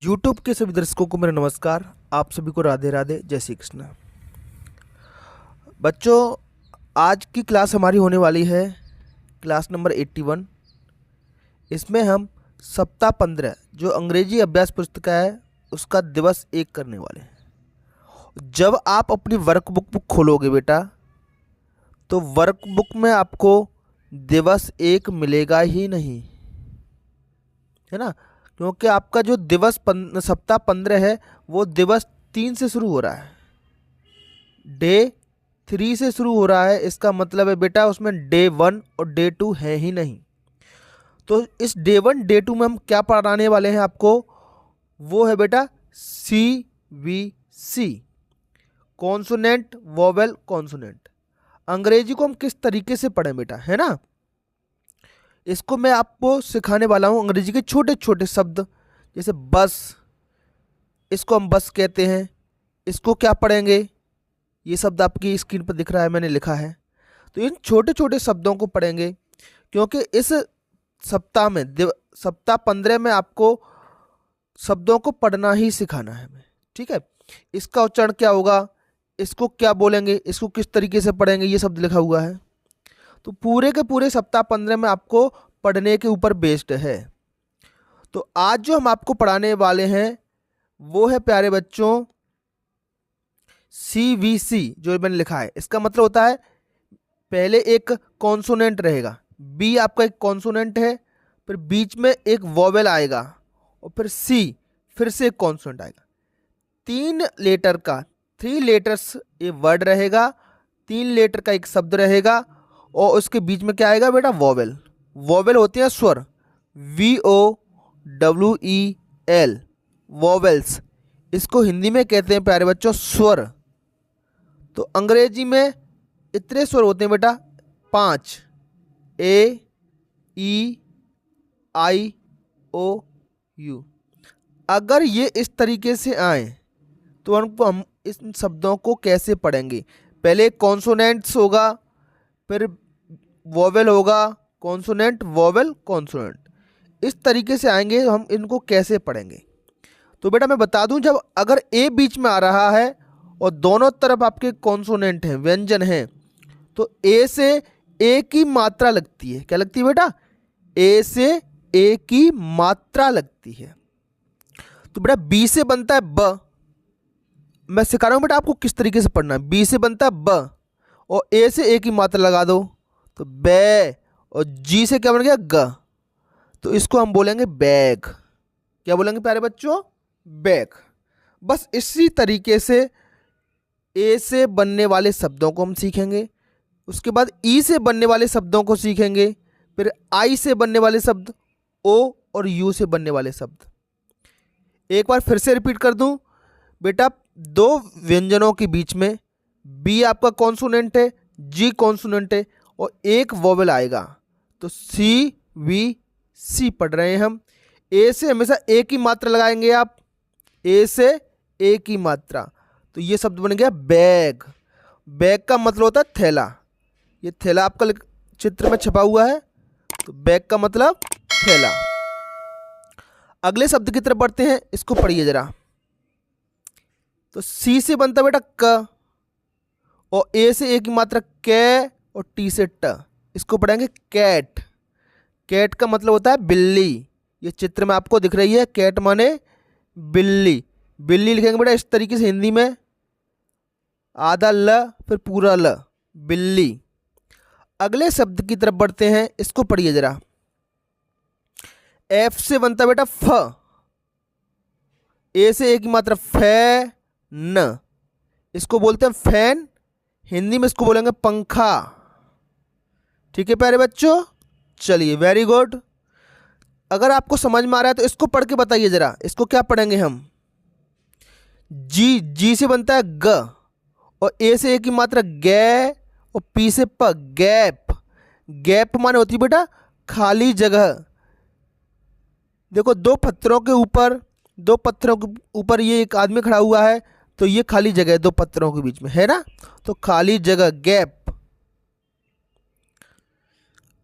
YouTube के सभी दर्शकों को मेरा नमस्कार। आप सभी को राधे राधे, जय श्री कृष्ण। बच्चों, आज की क्लास हमारी होने वाली है क्लास नंबर 81। इसमें हम सप्ताह 15 जो अंग्रेजी अभ्यास पुस्तिका है उसका दिवस 1 करने वाले हैं। जब आप अपनी वर्कबुक खोलोगे बेटा, तो वर्कबुक में आपको दिवस 1 मिलेगा ही नहीं, है ना। क्योंकि आपका जो दिवस सप्ताह 15 है वो दिवस 3 से शुरू हो रहा है, डे 3 से शुरू हो रहा है। इसका मतलब है बेटा उसमें डे 1 और डे 2 है ही नहीं। तो इस डे 1 डे 2 में हम क्या पढ़ाने वाले हैं आपको, वो है बेटा CVC, कॉन्सोनेंट वोवेल कॉन्सोनेंट। अंग्रेजी को हम किस तरीके से पढ़ें बेटा, है ना। इसको मैं आपको सिखाने वाला हूँ अंग्रेजी के छोटे छोटे शब्द। जैसे बस, इसको हम बस कहते हैं, इसको क्या पढ़ेंगे, ये शब्द आपकी स्क्रीन पर दिख रहा है, मैंने लिखा है। तो इन छोटे छोटे शब्दों को पढ़ेंगे, क्योंकि इस सप्ताह में सप्ताह 15 में आपको शब्दों को पढ़ना ही सिखाना है हमें, ठीक है। इसका उच्चारण क्या होगा, इसको क्या बोलेंगे, इसको किस तरीके से पढ़ेंगे, ये शब्द लिखा हुआ है। तो पूरे के पूरे सप्ताह 15 में आपको पढ़ने के ऊपर बेस्ड है। तो आज जो हम आपको पढ़ाने वाले हैं वो है प्यारे बच्चों CVC, जो मैंने लिखा है। इसका मतलब होता है पहले एक कॉन्सोनेंट रहेगा, बी आपका एक कॉन्सोनेंट है, फिर बीच में एक वोवेल आएगा और फिर सी, फिर से एक कॉन्सोनेंट आएगा। 3 लेटर का, 3 लेटर्स ये वर्ड रहेगा, 3 लेटर का एक शब्द रहेगा और उसके बीच में क्या आएगा बेटा, वोवेल। वोवेल होते हैं स्वर, VOWEL, वोवेल्स। इसको हिंदी में कहते हैं प्यारे बच्चों स्वर। तो अंग्रेजी में इतने स्वर होते हैं बेटा 5, AEIOU। अगर ये इस तरीके से आए तो हम इस शब्दों को कैसे पढ़ेंगे। पहले कॉन्सोनेंट्स होगा, फिर वोवेल होगा, कॉन्सोनेंट वोवेल कॉन्सोनेंट, इस तरीके से आएंगे। हम इनको कैसे पढ़ेंगे, तो बेटा मैं बता दूं, जब अगर ए बीच में आ रहा है और दोनों तरफ आपके कॉन्सोनेंट हैं, व्यंजन हैं, तो ए से ए की मात्रा लगती है। क्या लगती है बेटा, ए से ए की मात्रा लगती है। तो बेटा बी से बनता है ब, मैं सिखा रहा हूं बेटा आपको किस तरीके से पढ़ना है। बी से बनता है ब और ए से ए की मात्रा लगा दो तो बै, और जी से क्या बन गया ग, तो इसको हम बोलेंगे बैग। क्या बोलेंगे प्यारे बच्चों, बैग। बस इसी तरीके से ए से बनने वाले शब्दों को हम सीखेंगे, उसके बाद ई से बनने वाले शब्दों को सीखेंगे, फिर आई से बनने वाले शब्द, ओ और यू से बनने वाले शब्द। एक बार फिर से रिपीट कर दूं बेटा, 2 व्यंजनों के बीच में बी आपका कॉन्सोनेंट है, जी कॉन्सोनेंट है और एक वोवेल आएगा, तो CVC पढ़ रहे हैं हम। ए से हमेशा ए की मात्रा लगाएंगे आप, ए से ए की मात्रा, तो ये शब्द बन गया बैग। बैग का मतलब होता है थैला। ये थैला आपका चित्र में छपा हुआ है, तो बैग का मतलब थैला। अगले शब्द की तरफ बढ़ते हैं, इसको पढ़िए जरा। तो सी से बनता है बेटा क, और ए से ए की मात्रा कै और टी से ट, इसको पढ़ेंगे कैट। कैट का मतलब होता है बिल्ली। ये चित्र में आपको दिख रही है, कैट माने बिल्ली। बिल्ली लिखेंगे बेटा इस तरीके से हिंदी में, आधा ल फिर पूरा ल, बिल्ली। अगले शब्द की तरफ बढ़ते हैं, इसको पढ़िए जरा। एफ से बनता बेटा फ, ए से ए की मात्रा फै न, इसको बोलते हैं फैन, हिंदी में इसको बोलेंगे पंखा। ठीक है प्यारे बच्चों, चलिए वेरी गुड। अगर आपको समझ में आ रहा है तो इसको पढ़ के बताइए जरा, इसको क्या पढ़ेंगे हम। जी से बनता है ग और ए से ए की मात्रा गे और पी से प, गैप। गैप माने होती है बेटा खाली जगह। देखो 2 पत्थरों के ऊपर ये एक आदमी खड़ा हुआ है, तो ये खाली जगह है 2 पत्थरों के बीच में, है ना, तो खाली जगह गैप।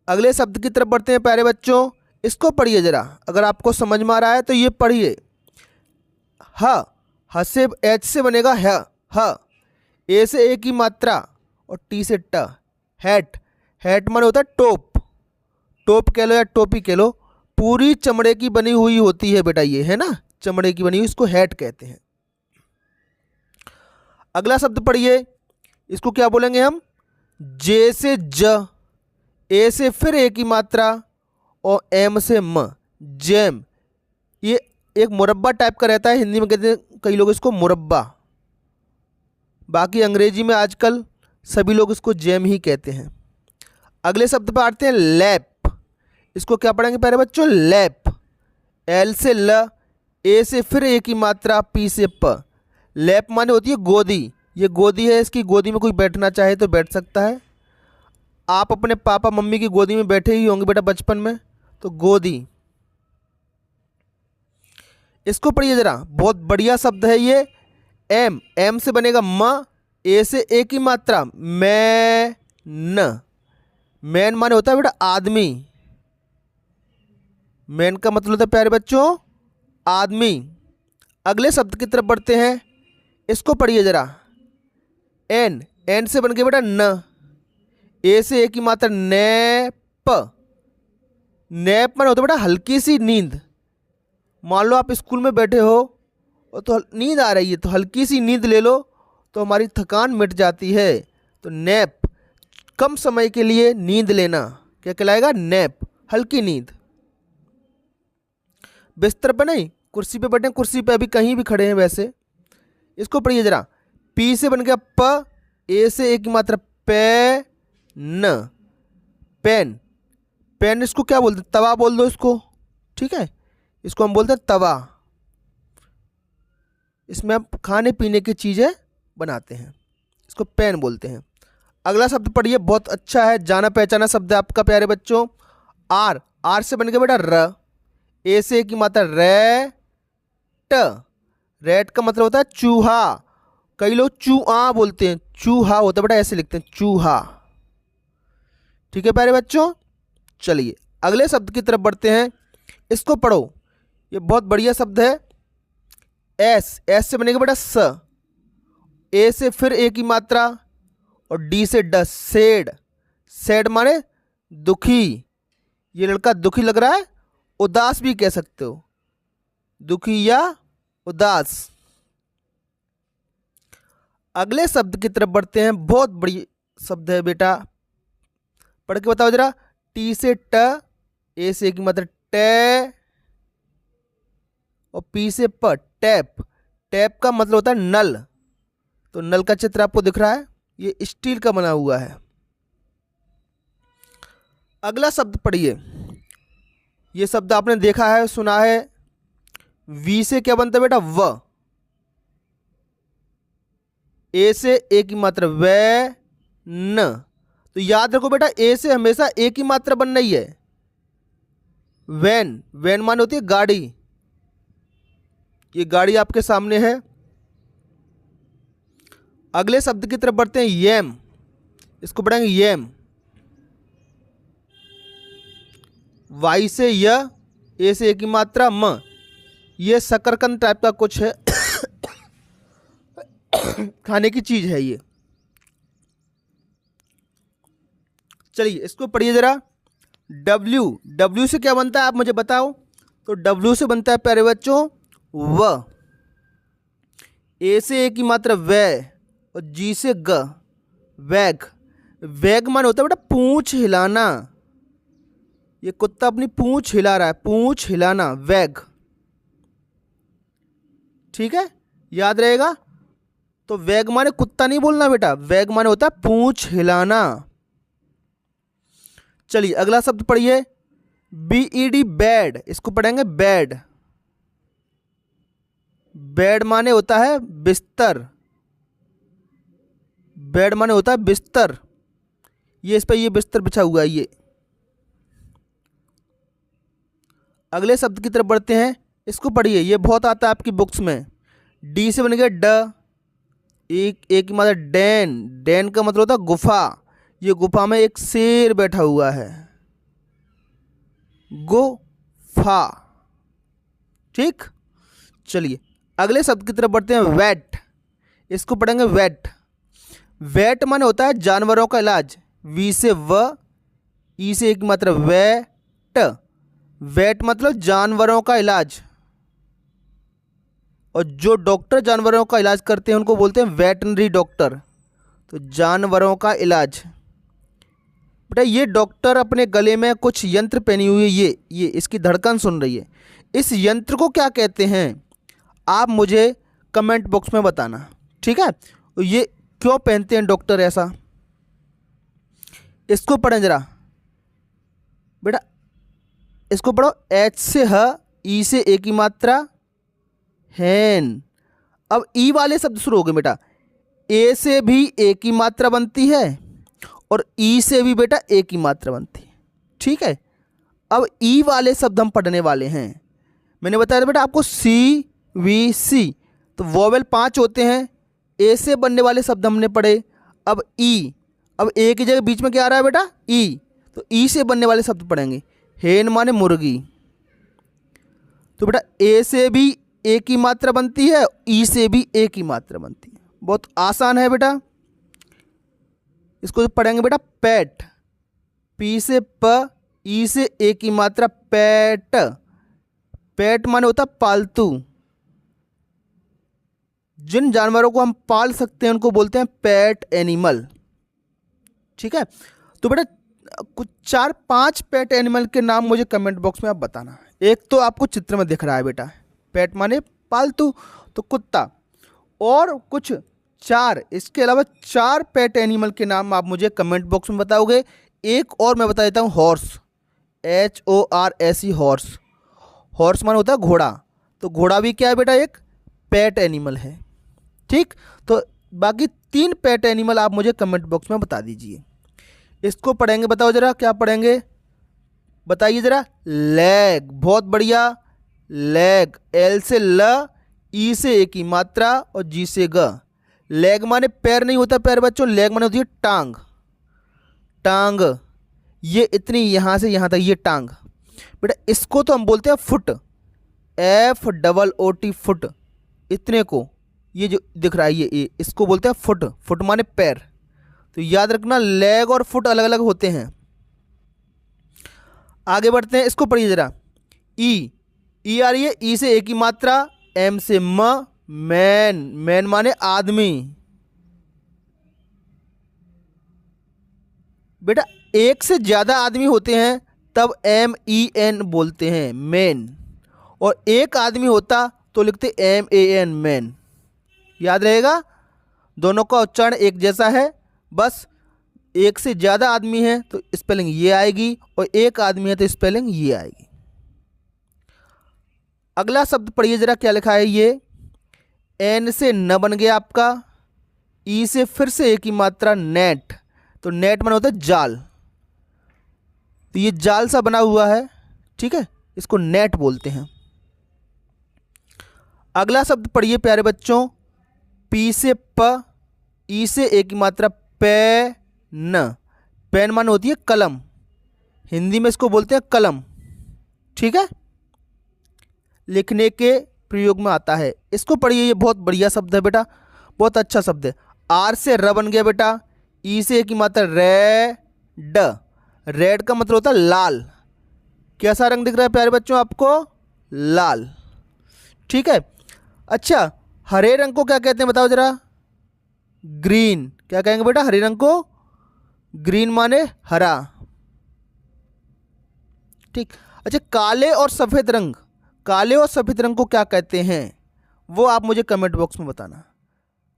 अगले शब्द की तरफ बढ़ते हैं प्यारे बच्चों, इसको पढ़िए जरा। अगर आपको समझ में आ रहा है तो ये पढ़िए, ह, ह से एच से बनेगा ह, ए से ए की मात्रा और टी से ट, हैट। हैट माने होता है टोप, टोप कह लो या टोपी कह लो, पूरी चमड़े की बनी हुई होती है बेटा, ये है ना, चमड़े की बनी हुई, इसको हैट कहते हैं। अगला शब्द पढ़िए, इसको क्या बोलेंगे हम, जे से ज, ए से फिर ए की मात्रा और एम से म, जैम। ये एक मुरब्बा टाइप का रहता है, हिंदी में कहते हैं कई लोग इसको मुरब्बा, बाकी अंग्रेजी में आजकल सभी लोग इसको जैम ही कहते हैं। अगले शब्द पर आते हैं लैप। इसको क्या पढ़ेंगे प्यारे बच्चों, लैप। एल से ल, ए से फिर ए की मात्रा, पी से प। लैप माने होती है गोदी, ये गोदी है, इसकी गोदी में कोई बैठना चाहे तो बैठ सकता है। आप अपने पापा मम्मी की गोदी में बैठे ही होंगे बेटा बचपन में, तो गोदी। इसको पढ़िए जरा, बहुत बढ़िया शब्द है ये, एम। एम से बनेगा म, ए से ए की मात्रा, मैं न। मैन माने होता है बेटा आदमी, मैन का मतलब होता है प्यारे बच्चों आदमी। अगले शब्द की तरफ बढ़ते हैं, इसको पढ़िए जरा, एन। एन से बन गया बेटा न, ए से ए की मात्रा, नैप। नैप माने होता है बेटा हल्की सी नींद। मान लो आप स्कूल में बैठे हो और तो नींद आ रही है, तो हल्की सी नींद ले लो तो हमारी थकान मिट जाती है। तो नैप, कम समय के लिए नींद लेना, क्या कहलाएगा, नैप, हल्की नींद। बिस्तर पे नहीं, कुर्सी पे बैठे, कुर्सी पे अभी कहीं भी खड़े हैं वैसे। इसको पढ़िए जरा, पी से बन गया प, ए से ए की मात्रा, पे न, पेन। पेन इसको क्या बोलते हैं, तवा बोल दो इसको, ठीक है, इसको हम बोलते हैं तवा। इसमें हम खाने पीने की चीज़ें बनाते हैं, इसको पेन बोलते हैं। अगला शब्द पढ़िए, बहुत अच्छा है, जाना पहचाना शब्द है आपका प्यारे बच्चों, आर। आर से बन गया बेटा र, ए से की मात्रा, रैट। रैट का मतलब होता है चूहा, कई लोग चूहा बोलते हैं, चूहा होता है बेटा, ऐसे लिखते हैं चूहा, ठीक है प्यारे बच्चों। चलिए अगले शब्द की तरफ बढ़ते हैं, इसको पढ़ो, ये बहुत बढ़िया शब्द है, एस। एस से बनेगा बेटा स, ए से फिर ए की मात्रा और डी से ड, सेड। सेड माने दुखी, ये लड़का दुखी लग रहा है, उदास भी कह सकते हो, दुखी या उदास। अगले शब्द की तरफ बढ़ते हैं, बहुत बड़ी शब्द है बेटा, पढ़ के बताओ जरा, टी से ट, ए से की मात्रा, टे और पी से प, टैप। टैप का मतलब होता है नल, तो नल का चित्र आपको दिख रहा है, ये स्टील का बना हुआ है। अगला शब्द पढ़िए, ये शब्द आपने देखा है, सुना है, वी से क्या बनता है बेटा, व। ए से ए की मात्रा, वे न। तो याद रखो बेटा, ए से हमेशा ए की मात्रा बन रही है। वैन। वैन माने होती है गाड़ी, ये गाड़ी आपके सामने है। अगले शब्द की तरफ बढ़ते हैं, यम। इसको पढ़ेंगे यम, वाई से य, ए से ए की मात्रा, म। ये शकरकंद टाइप का कुछ है खाने की चीज है ये। चलिए इसको पढ़िए जरा, डब्ल्यू। डब्ल्यू से क्या बनता है आप मुझे बताओ, तो डब्ल्यू से बनता है प्यारे बच्चों व। ए से ए की मात्रा, वे और जी से ग, वैग। वैग मान होता है बेटा पूंछ हिलाना, ये कुत्ता अपनी पूंछ हिला रहा है, पूंछ हिलाना, वैग, ठीक है, याद रहेगा। तो वैग माने कुत्ता नहीं बोलना बेटा, वैग माने होता है पूंछ हिलाना। चलिए अगला शब्द पढ़िए, बीईडी, बैड। इसको पढ़ेंगे बेड। बेड माने होता है बिस्तर, बेड माने होता है बिस्तर, ये इस पर ये बिस्तर बिछा हुआ है ये। अगले शब्द की तरफ बढ़ते हैं, इसको पढ़िए, ये बहुत आता है आपकी बुक्स में, डी से बन गया ड, एक मात्रा, डैन। डैन का मतलब होता है गुफा, ये गुफा में एक शेर बैठा हुआ है, गुफा, ठीक। चलिए अगले शब्द की तरफ बढ़ते हैं, वेट। इसको पढ़ेंगे वेट। वेट माने होता है जानवरों का इलाज। वी से व, ई से एक मात्रा वेट। वेट मतलब जानवरों का इलाज, और जो डॉक्टर जानवरों का इलाज करते हैं उनको बोलते हैं वेटनरी डॉक्टर। तो जानवरों का इलाज। बेटा ये डॉक्टर अपने गले में कुछ यंत्र पहनी हुई है, ये इसकी धड़कन सुन रही है। इस यंत्र को क्या कहते हैं, आप मुझे कमेंट बॉक्स में बताना, ठीक है। ये क्यों पहनते हैं डॉक्टर ऐसा, इसको पढ़ें जरा बेटा। इसको पढ़ो, एच से ह, ई से एक की मात्रा, हैन। अब ई वाले शब्द शुरू हो गए बेटा। ए से भी एक की मात्रा बनती है और ई से भी बेटा एक की मात्रा बनती है, ठीक है। अब ई वाले शब्द हम पढ़ने वाले हैं। मैंने बताया था बेटा आपको सी वी सी, तो वोवेल 5 होते हैं। ए से बनने वाले शब्द हमने पढ़े। अब ई, अब ए की जगह बीच में क्या आ रहा है बेटा, ई, तो ई से बनने वाले शब्द पढ़ेंगे। हेन माने मुर्गी, तो बेटा ए से भी एक की मात्रा बनती है, ई से भी एक की मात्रा बनती है। बहुत आसान है बेटा। इसको पढ़ेंगे बेटा पेट। पी से प, ई से एक की मात्रा, पेट। पेट माने होता पालतू। जिन जानवरों को हम पाल सकते हैं उनको बोलते हैं पेट एनिमल, ठीक है। तो बेटा कुछ 4-5 पेट एनिमल के नाम मुझे कमेंट बॉक्स में आप बताना। एक तो आपको चित्र में दिख रहा है बेटा, पेट माने पालतू, तो कुत्ता। और कुछ 4, इसके अलावा 4 पेट एनिमल के नाम आप मुझे कमेंट बॉक्स में बताओगे। एक और मैं बता देता हूँ, हॉर्स, HORSE, हॉर्स। हॉर्स माने होता है घोड़ा, तो घोड़ा भी क्या है बेटा, एक पेट एनिमल है, ठीक। तो बाकी 3 पेट एनिमल आप मुझे कमेंट बॉक्स में बता दीजिए। इसको पढ़ेंगे, बताओ जरा क्या पढ़ेंगे, बताइए जरा। लेग, बहुत बढ़िया, लेग। एल से ल, ई से एक की मात्रा और जी से ग। लेग माने पैर नहीं होता पैर बच्चों, लेग माने होती है टांग। टांग, ये इतनी यहाँ से यहाँ तक ये टांग। बेटा इसको तो हम बोलते हैं फुट, FOOT, फुट। इतने को ये जो दिख रहा है ये इसको बोलते हैं फुट। फुट माने पैर। तो याद रखना लेग और फुट अलग अलग होते हैं। आगे बढ़ते हैं, इसको पढ़िए जरा। ई आ रही है, ई से एक की मात्रा, एम से म, मैन। मैन माने आदमी। बेटा एक से ज्यादा आदमी होते हैं तब MEN बोलते हैं, मैन। और एक आदमी होता तो लिखते MAN, मैन। याद रहेगा, दोनों का उच्चारण एक जैसा है, बस एक से ज़्यादा आदमी है तो स्पेलिंग ये आएगी और एक आदमी है तो स्पेलिंग ये आएगी। अगला शब्द पढ़िए जरा, क्या लिखा है ये। एन से न बन गया आपका, ई से फिर से एक ही मात्रा, नेट। तो नेट माने होता है जाल, तो ये जाल सा बना हुआ है, ठीक है, इसको नेट बोलते हैं। अगला शब्द पढ़िए प्यारे बच्चों, पी से प, ई से एक ही मात्रा, पेन। पेन माने होती है कलम, हिंदी में इसको बोलते हैं कलम, ठीक है, लिखने के प्रयोग में आता है। इसको पढ़िए, ये बहुत बढ़िया शब्द है बेटा, बहुत अच्छा शब्द है। आर से र बन गया बेटा, ई से एक ही मात्रा, रेड। रेड का मतलब होता है लाल। कैसा रंग दिख रहा है प्यारे बच्चों आपको, लाल, ठीक है। अच्छा हरे रंग को क्या कहते हैं बताओ जरा, ग्रीन। क्या कहेंगे बेटा हरे रंग को, ग्रीन माने हरा, ठीक। अच्छा काले और सफ़ेद रंग, काले और सफ़ेद रंग को क्या कहते हैं वो आप मुझे कमेंट बॉक्स में बताना।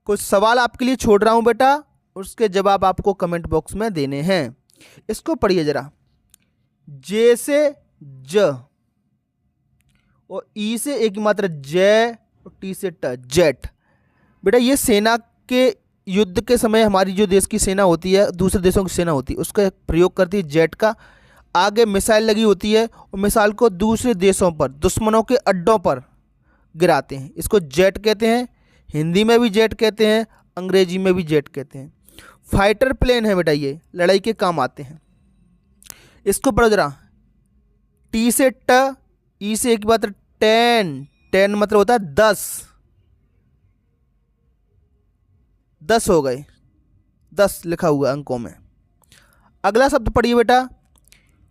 कुछ सवाल आपके लिए छोड़ रहा हूं बेटा, उसके जवाब आपको कमेंट बॉक्स में देने हैं। इसको पढ़िए जरा, जे से ज, और ई से एक मात्र जय, और टी से ट, जेट। बेटा ये सेना के युद्ध के समय हमारी जो देश की सेना होती है दूसरे देशों की सेना होती है उसका प्रयोग करती है जेट का। आगे मिसाइल लगी होती है और मिसाइल को दूसरे देशों पर, दुश्मनों के अड्डों पर गिराते हैं, इसको जेट कहते हैं। हिंदी में भी जेट कहते हैं, अंग्रेजी में भी जेट कहते हैं। फाइटर प्लेन है बेटा, ये लड़ाई के काम आते हैं। इसको पढ़ो जरा, टी से ट, ई से एक बात, 10। 10 मतलब होता है 10, 10 हो गए, 10 लिखा हुआ है अंकों में। अगला शब्द पढ़िए बेटा,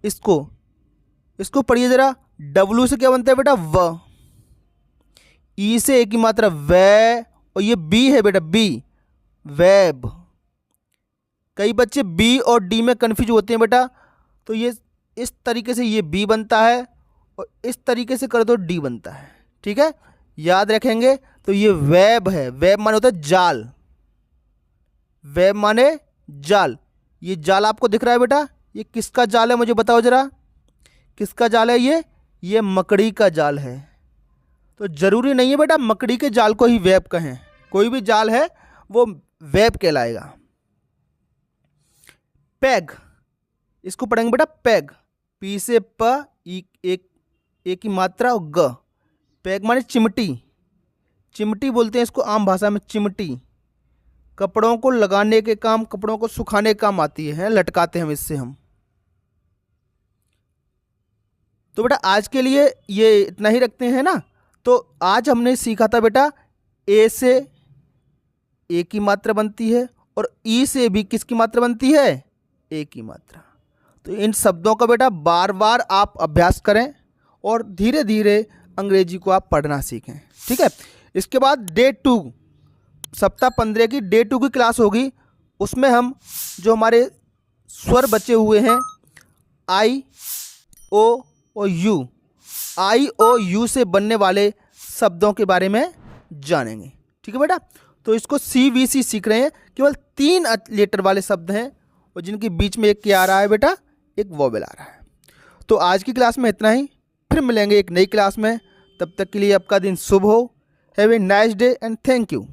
इसको पढ़िए जरा। W से क्या बनता है बेटा? व। ई से एक ही मात्रा वै, और ये बी है बेटा, बी, वेब। कई बच्चे बी और डी में कन्फ्यूज होते हैं बेटा, तो ये इस तरीके से ये बी बनता है और इस तरीके से कर दो डी बनता है, ठीक है, याद रखेंगे। तो ये वेब है, वेब माने होता है जाल, वेब माने जाल। ये जाल आपको दिख रहा है बेटा, ये किसका जाल है मुझे बताओ जरा, किसका जाल है ये मकड़ी का जाल है। तो जरूरी नहीं है बेटा मकड़ी के जाल को ही वेब कहें, कोई भी जाल है वो वेब कहलाएगा। पैग, इसको पढ़ेंगे बेटा पैग, पी से प, एक ही मात्रा और ग। पैग माने चिमटी, चिमटी बोलते हैं इसको आम भाषा में, चिमटी। कपड़ों को लगाने के काम, कपड़ों को सुखाने के काम आती है, लटकाते हैं हम इससे हम। तो बेटा आज के लिए ये इतना ही रखते हैं ना। तो आज हमने सीखा था बेटा ए से ए की मात्रा बनती है और ई से भी किसकी मात्रा बनती है? ए की मात्रा। तो इन शब्दों का बेटा बार बार आप अभ्यास करें और धीरे धीरे अंग्रेजी को आप पढ़ना सीखें, ठीक है। इसके बाद डे 2, सप्ताह 15 की डे 2 की क्लास होगी। उसमें हम जो हमारे स्वर बचे हुए हैं आई, ओ और यू, आई ओ यू से बनने वाले शब्दों के बारे में जानेंगे, ठीक है बेटा। तो इसको CVC सीख रहे हैं, केवल 3 लेटर वाले शब्द हैं और जिनके बीच में एक क्या आ रहा है बेटा? एक वोवेल आ रहा है। तो आज की क्लास में इतना ही, फिर मिलेंगे एक नई क्लास में। तब तक के लिए आपका दिन शुभ हो। Have a nice day and thank you.